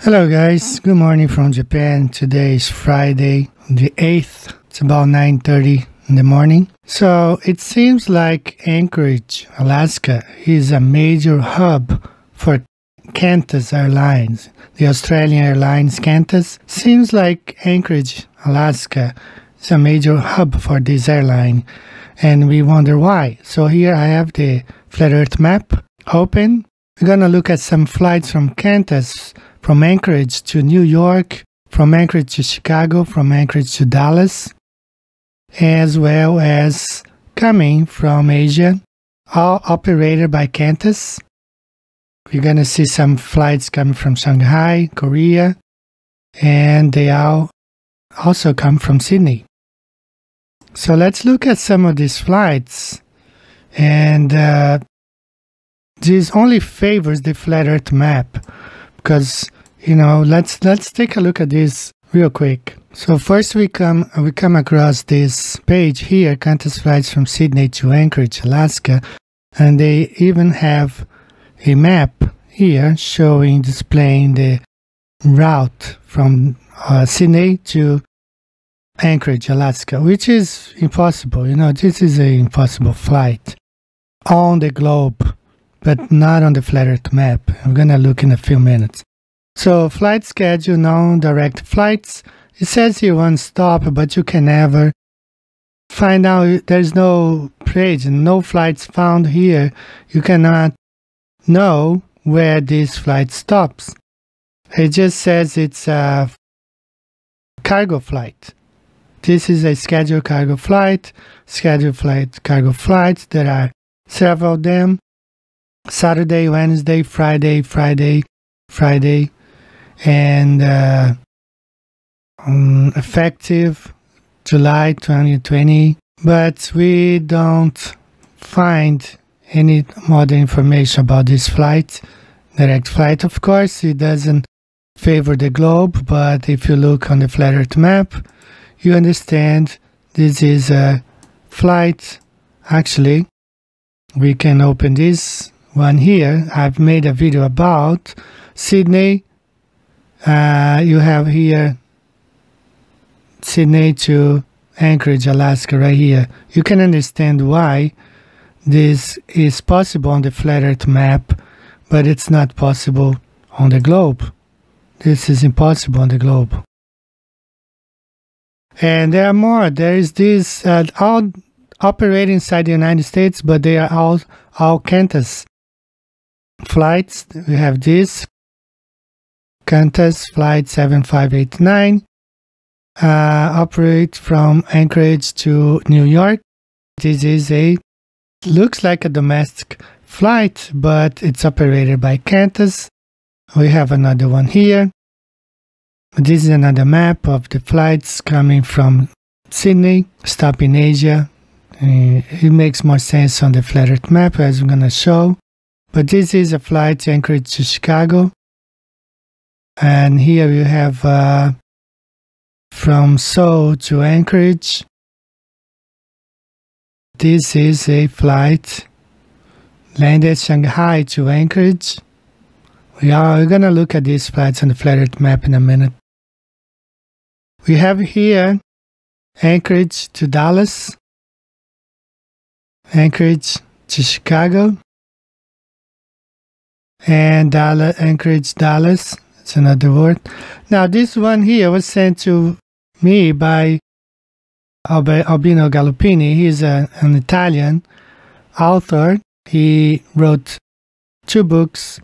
Hello guys, good morning from Japan. Today is Friday the 8th. It's about 9:30 in the morning. So it seems like Anchorage, Alaska is a major hub for QANTAS Airlines. The Australian Airlines QANTAS seems like Anchorage, Alaska is a major hub for this airline, and we wonder why. So here I have the Flat Earth map open. We're going to look at some flights from QANTAS from Anchorage to New York, from Anchorage to Chicago, from Anchorage to Dallas, as well as coming from Asia, all operated by QANTAS. We're going to see some flights coming from Shanghai, Korea, and they all also come from Sydney. So let's look at some of these flights, and this only favors the Flat Earth map because, you know, let's take a look at this real quick. So first we come across this page here, QANTAS flights from Sydney to Anchorage, Alaska, and they even have a map here displaying the route from Sydney to Anchorage, Alaska, which is impossible. You know, this is an impossible flight on the globe, but not on the Flat Earth map. I'm going to look in a few minutes. So flight schedule, non-direct flights. It says here one stop, but you can never find out. There's no page and no flights found here. You cannot know where this flight stops. It just says it's a cargo flight. This is a scheduled cargo flight, cargo flights. There are several of them. Saturday, Wednesday, Friday, and effective July 2020. But we don't find any more information about this flight. Direct flight, of course, it doesn't favor the globe, but if you look on the Flat Earth map, you understand this is a flight. Actually, we can open this one here. I've made a video about Sydney. You have here Sydney to Anchorage, Alaska, right here. You can understand why this is possible on the Flat Earth map, but it's not possible on the globe. This is impossible on the globe. And there are more. There is this all operating inside the United States, but they are all QANTAS flights. We have this QANTAS flight 7589 operate from Anchorage to New York. This is looks like a domestic flight, but it's operated by QANTAS. We have another one here. This is another map of the flights coming from Sydney, stop in Asia. It makes more sense on the Flat Earth map, as I'm going to show. But this is a flight Anchorage to Chicago. And here you have from Seoul to Anchorage. This is a flight landed Shanghai to Anchorage. We're going to look at these flights on the Flat Earth map in a minute. We have here Anchorage to Dallas, Anchorage to Chicago, and Anchorage, Dallas. It's another word. Now this one here was sent to me by Albino Galoppini. He's an Italian author. He wrote 2 books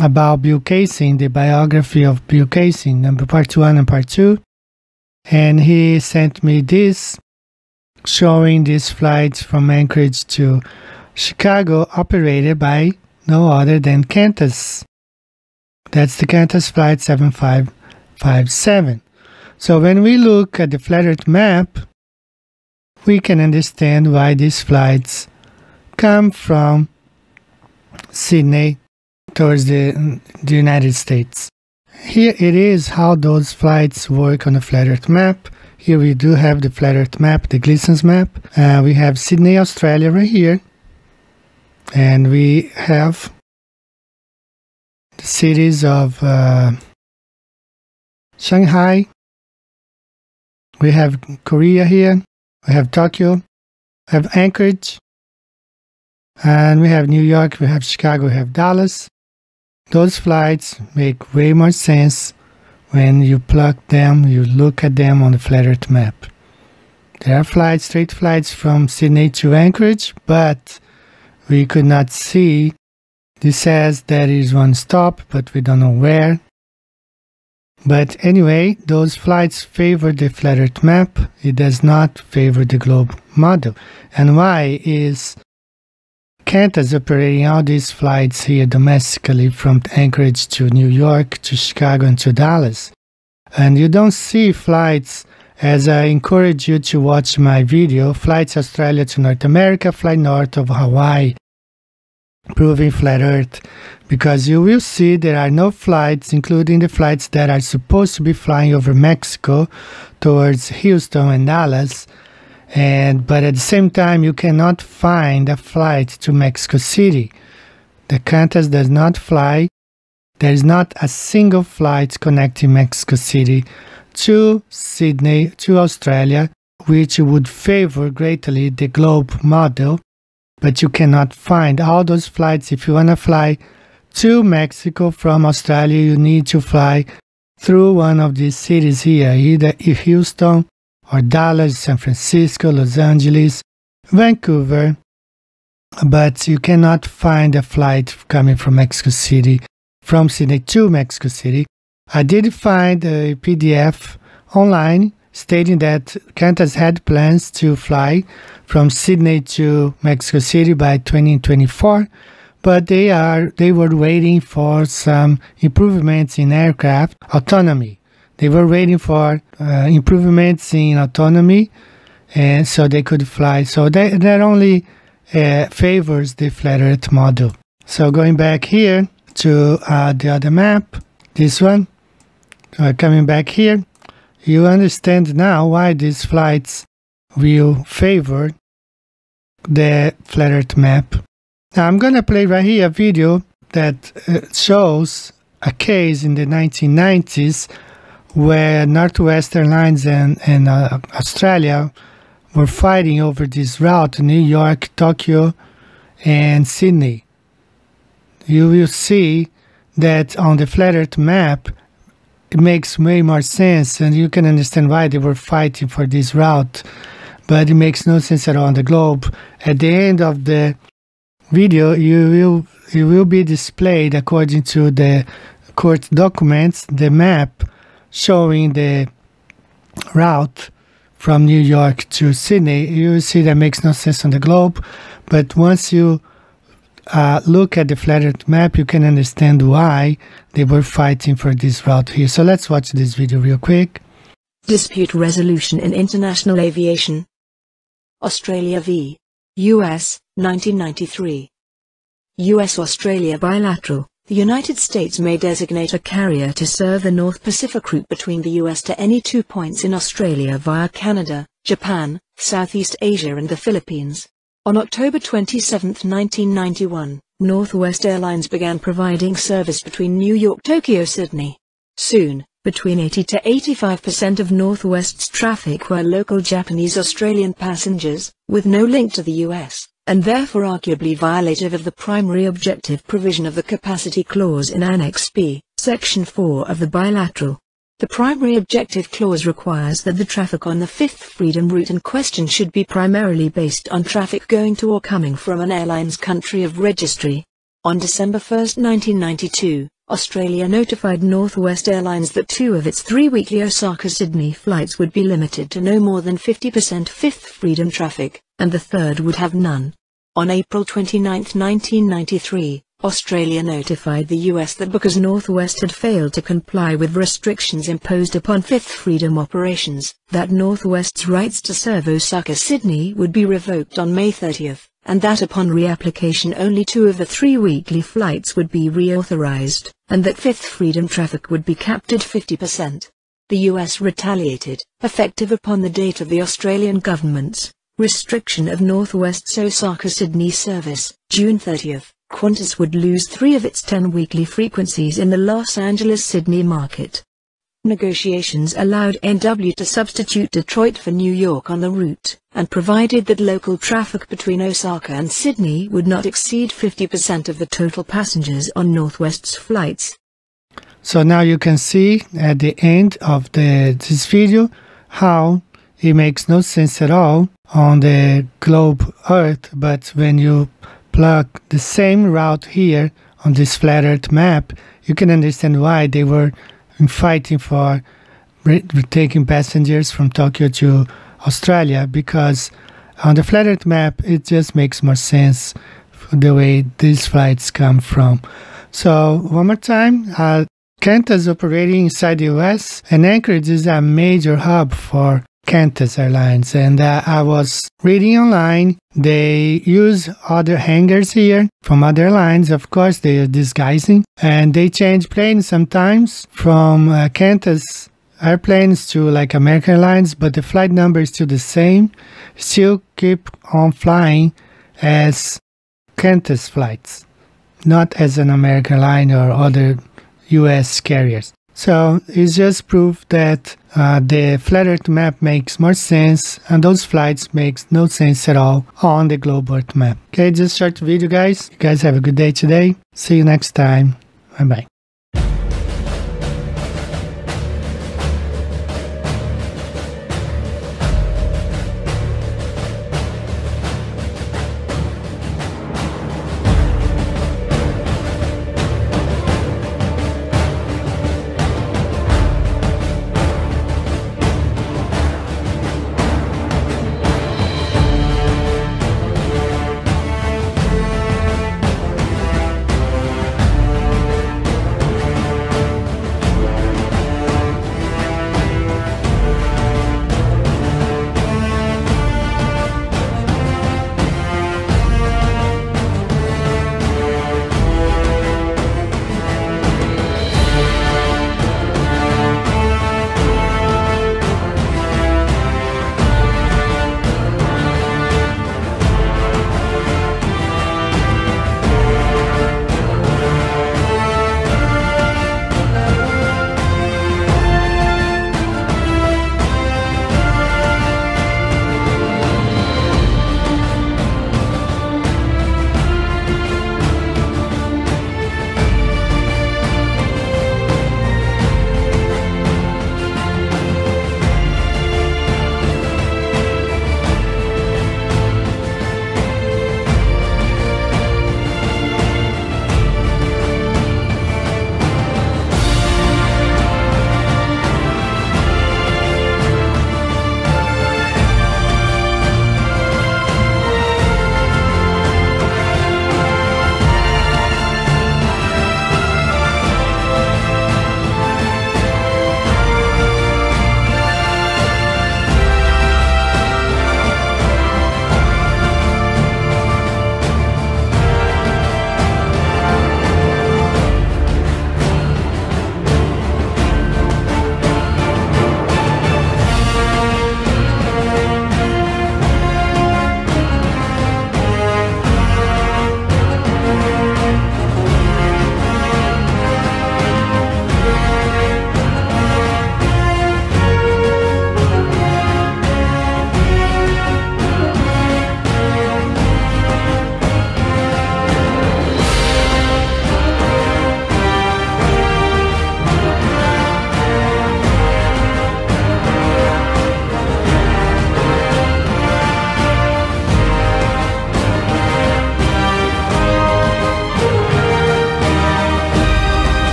about Bill Casing, the biography of Bill Casing, part 1 and part 2. And he sent me this, showing these flights from Anchorage to Chicago operated by no other than QANTAS. That's the QANTAS flight 7557. So when we look at the Flat Earth map, we can understand why these flights come from Sydney towards the United States. Here it is how those flights work on the Flat Earth map. Here we do have the Flat Earth map, the Gleason's map. We have Sydney, Australia right here. And we have the cities of Shanghai, we have Korea here, we have Tokyo, we have Anchorage, and we have New York, we have Chicago, we have Dallas. Those flights make way more sense when you plug them, you look at them on the flat earth map. There are flights, straight flights from Sydney to Anchorage, but we could not see. This says there is one stop, but we don't know where. But anyway, those flights favor the flat earth map. It does not favor the globe model. And why is QANTAS operating all these flights here domestically from Anchorage to New York to Chicago and to Dallas? And you don't see flights, as I encourage you to watch my video, Flights Australia to North America, Fly North of Hawaii, Proving Flat Earth, because you will see there are no flights, including the flights that are supposed to be flying over Mexico towards Houston and Dallas, but at the same time you cannot find a flight to Mexico City. The QANTAS does not fly. There is not a single flight connecting Mexico City to Sydney, to Australia, which would favor greatly the globe model. But you cannot find all those flights. If you want to fly to Mexico from Australia, you need to fly through one of these cities here, either Houston or Dallas, San Francisco, Los Angeles, Vancouver. But you cannot find a flight coming from Mexico City, from Sydney to Mexico City. I did find a PDF online stating that QANTAS had plans to fly from Sydney to Mexico City by 2024, but they were waiting for some improvements in aircraft autonomy. They were waiting for improvements in autonomy, and so they could fly. So that only favors the flat Earth model. So going back here to the other map, this one, coming back here, you understand now why these flights will favor the flat Earth map. Now I'm going to play right here a video that shows a case in the 1990s where Northwest Airlines and Australia were fighting over this route, New York, Tokyo, and Sydney. You will see that on the flat Earth map, it makes way more sense, and you can understand why they were fighting for this route, but it makes no sense at all on the globe. At the end of the video, it will be displayed according to the court documents, the map showing the route from New York to Sydney. You will see that makes no sense on the globe, but once you look at the flat Earth map, you can understand why they were fighting for this route here. So let's watch this video real quick. Dispute resolution in international aviation. Australia v. US, 1993. US-Australia bilateral. The United States may designate a carrier to serve the North Pacific route between the US to any 2 points in Australia via Canada, Japan, Southeast Asia and the Philippines. On October 27, 1991, Northwest Airlines began providing service between New York, Tokyo, Sydney. Soon, between 80 to 85% of Northwest's traffic were local Japanese-Australian passengers, with no link to the US, and therefore arguably violative of the primary objective provision of the Capacity Clause in Annex B, Section 4 of the bilateral. The primary objective clause requires that the traffic on the Fifth Freedom route in question should be primarily based on traffic going to or coming from an airline's country of registry. On December 1, 1992, Australia notified Northwest Airlines that 2 of its 3 weekly Osaka-Sydney flights would be limited to no more than 50% Fifth Freedom traffic, and the third would have none. On April 29, 1993, Australia notified the US that because Northwest had failed to comply with restrictions imposed upon Fifth Freedom operations, that Northwest's rights to serve Osaka-Sydney would be revoked on May 30, and that upon reapplication only 2 of the 3 weekly flights would be reauthorized, and that Fifth Freedom traffic would be capped at 50%. The US retaliated, effective upon the date of the Australian government's restriction of Northwest's Osaka-Sydney service, June 30. QANTAS would lose 3 of its 10 weekly frequencies in the Los Angeles-Sydney market. Negotiations allowed NW to substitute Detroit for New York on the route, and provided that local traffic between Osaka and Sydney would not exceed 50% of the total passengers on Northwest's flights. So now you can see at the end of this video how it makes no sense at all on the globe Earth, but when you plug the same route here on this flat Earth map, you can understand why they were fighting for taking passengers from Tokyo to Australia, because on the flat Earth map it just makes more sense for the way these flights come from. So one more time, QANTAS operating inside the US, and Anchorage is a major hub for QANTAS Airlines, and I was reading online, they use other hangars here from other airlines. Of course they are disguising, and they change planes sometimes from QANTAS airplanes to like American Airlines, but the flight number is still the same, still keep on flying as QANTAS flights, not as an American Airline or other US carriers. So it's just proof that the flat Earth map makes more sense, and those flights makes no sense at all on the globe Earth map. Okay, just short video guys. You guys have a good day today. See you next time. Bye bye.